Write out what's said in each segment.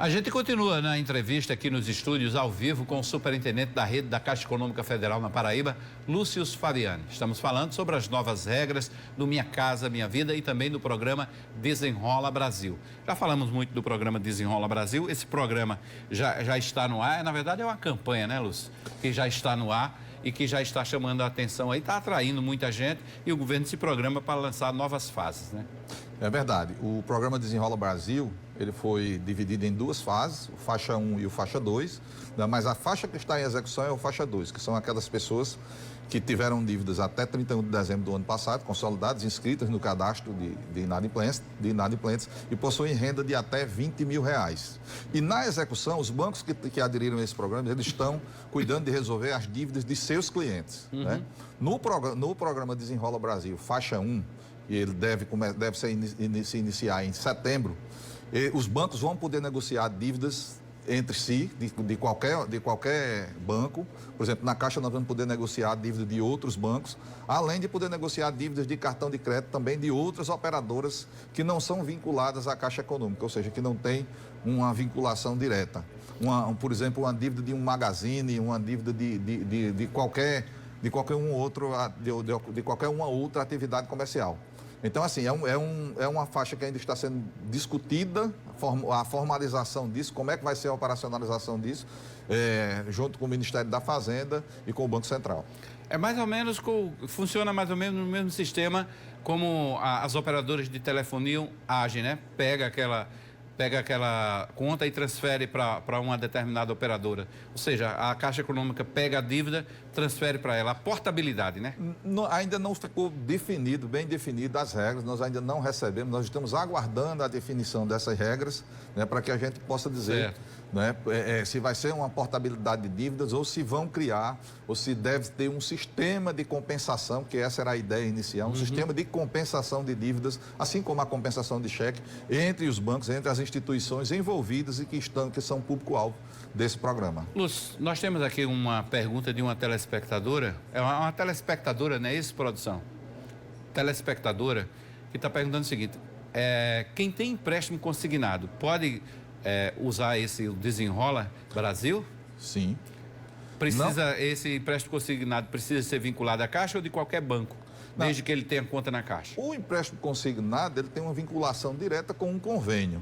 A gente continua na entrevista aqui nos estúdios ao vivo com o superintendente da rede da Caixa Econômica Federal na Paraíba, Lúcio Fabiani. Estamos falando sobre as novas regras do Minha Casa Minha Vida e também do programa Desenrola Brasil. Já falamos muito do programa Desenrola Brasil, esse programa já está no ar, na verdade é uma campanha, né, Lúcio? Que já está no ar e que já está chamando a atenção aí, está atraindo muita gente e o governo se programa para lançar novas fases, né? É verdade. O programa Desenrola Brasil, ele foi dividido em duas fases, o faixa 1 e o faixa 2, né? Mas a faixa que está em execução é o faixa 2, que são aquelas pessoas que tiveram dívidas até 31 de dezembro do ano passado, consolidadas, inscritas no cadastro de inadimplentes e possuem renda de até R$20 mil. E na execução, os bancos que aderiram a esse programa, eles estão cuidando de resolver as dívidas de seus clientes. Né? No programa Desenrola Brasil, faixa 1, e ele deve se iniciar em setembro, os bancos vão poder negociar dívidas entre si, de qualquer banco. Por exemplo, na Caixa nós vamos poder negociar dívida de outros bancos, além de poder negociar dívidas de cartão de crédito também de outras operadoras que não são vinculadas à Caixa Econômica, ou seja, que não tem uma vinculação direta. Por exemplo, uma dívida de um Magazine, uma dívida de qualquer uma outra atividade comercial. Então, assim, é uma faixa que ainda está sendo discutida, a formalização disso, como é que vai ser a operacionalização disso, junto com o Ministério da Fazenda e com o Banco Central. É mais ou menos, funciona mais ou menos no mesmo sistema como as operadoras de telefonia agem, né? Pega aquela conta e transfere para uma determinada operadora. Ou seja, a Caixa Econômica pega a dívida, transfere para ela. A portabilidade, né? Ainda não ficou bem definido as regras, nós ainda não recebemos, nós estamos aguardando a definição dessas regras, né, para que a gente possa dizer, né, se vai ser uma portabilidade de dívidas ou se vão criar, ou se deve ter um sistema de compensação, que essa era a ideia inicial, um sistema de compensação de dívidas, assim como a compensação de cheque, entre os bancos, entre as instituições envolvidas e que são público-alvo desse programa. Lúcio, nós temos aqui uma pergunta de uma telespectadora, é uma telespectadora, não é isso, produção? Telespectadora, que está perguntando o seguinte, quem tem empréstimo consignado pode usar esse Desenrola Brasil? Sim. Esse empréstimo consignado precisa ser vinculado à Caixa ou de qualquer banco? Não. Desde que ele tenha conta na Caixa. O empréstimo consignado, ele tem uma vinculação direta com um convênio,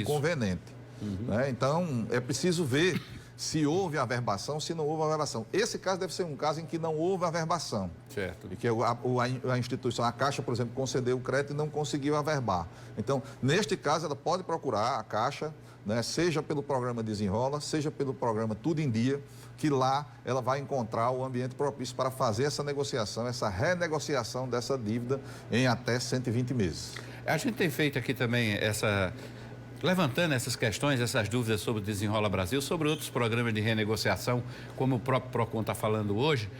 conveniente. Né? Então, é preciso ver se houve averbação, se não houve averbação. Esse caso deve ser um caso em que não houve averbação. Certo. E que a instituição, a Caixa, por exemplo, concedeu o crédito e não conseguiu averbar. Então, neste caso, ela pode procurar a Caixa, né, seja pelo programa Desenrola, seja pelo programa Tudo em Dia, que lá ela vai encontrar o ambiente propício para fazer essa negociação, essa renegociação dessa dívida em até 120 meses. A gente tem feito aqui também levantando essas questões, essas dúvidas sobre o Desenrola Brasil, sobre outros programas de renegociação, como o próprio Procon está falando hoje,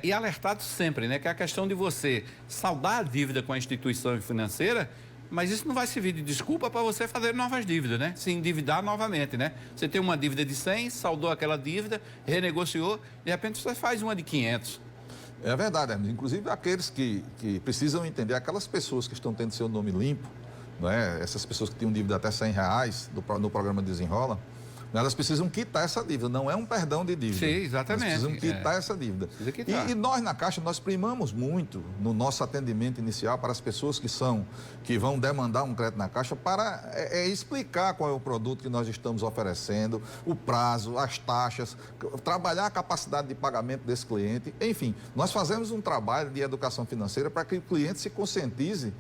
e alertado sempre, né, que é a questão de você saldar a dívida com a instituição financeira, mas isso não vai servir de desculpa para você fazer novas dívidas, né? Se endividar novamente, né? Você tem uma dívida de 100, saldou aquela dívida, renegociou, de repente você faz uma de 500. É verdade, Hermes. Inclusive aqueles que precisam entender, aquelas pessoas que estão tendo seu nome limpo, né? Essas pessoas que tinham dívida até R$100 no programa Desenrola, elas precisam quitar essa dívida, não é um perdão de dívida. Sim, exatamente. Elas precisam quitar essa dívida. E nós na Caixa, nós primamos muito no nosso atendimento inicial para as pessoas que vão demandar um crédito na Caixa para explicar qual é o produto que nós estamos oferecendo, o prazo, as taxas, trabalhar a capacidade de pagamento desse cliente. Enfim, nós fazemos um trabalho de educação financeira para que o cliente se conscientize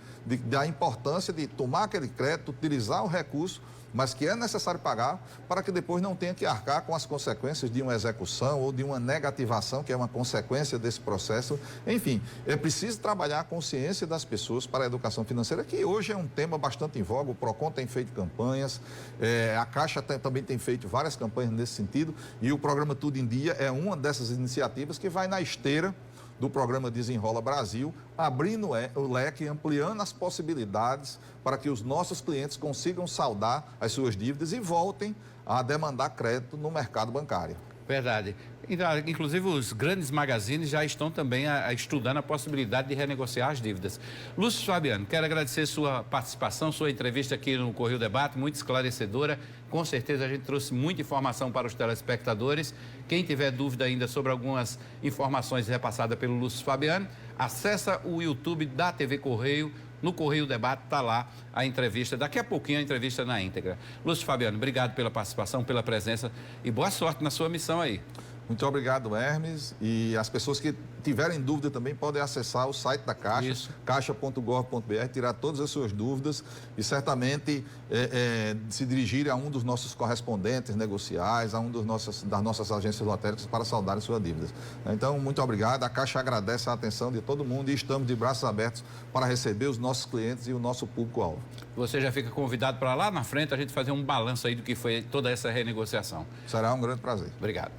da importância de tomar aquele crédito, utilizar o recurso, mas que é necessário pagar para que depois não tenha que arcar com as consequências de uma execução ou de uma negativação, que é uma consequência desse processo. Enfim, é preciso trabalhar a consciência das pessoas para a educação financeira, que hoje é um tema bastante em voga. O Procon tem feito campanhas, a Caixa também tem feito várias campanhas nesse sentido, e o programa Tudo em Dia é uma dessas iniciativas que vai na esteira do programa Desenrola Brasil, abrindo o leque, ampliando as possibilidades para que os nossos clientes consigam saldar as suas dívidas e voltem a demandar crédito no mercado bancário. Verdade. Então, inclusive, os grandes magazines já estão também estudando a possibilidade de renegociar as dívidas. Lúcio Fabiano, quero agradecer sua participação, sua entrevista aqui no Correio Debate, muito esclarecedora. Com certeza a gente trouxe muita informação para os telespectadores. Quem tiver dúvida ainda sobre algumas informações repassadas pelo Lúcio Fabiano, acessa o YouTube da TV Correio. No Correio Debate está lá a entrevista, daqui a pouquinho a entrevista na íntegra. Lúcio Fabiano, obrigado pela participação, pela presença e boa sorte na sua missão aí. Muito obrigado, Hermes. E as pessoas que tiverem dúvida também podem acessar o site da Caixa, caixa.gov.br, tirar todas as suas dúvidas e certamente se dirigir a um dos nossos correspondentes negociais, a um das nossas agências lotéricas para saldarem suas dívidas. Então, muito obrigado. A Caixa agradece a atenção de todo mundo e estamos de braços abertos para receber os nossos clientes e o nosso público-alvo. Você já fica convidado para lá na frente a gente fazer um balanço aí do que foi toda essa renegociação. Será um grande prazer. Obrigado.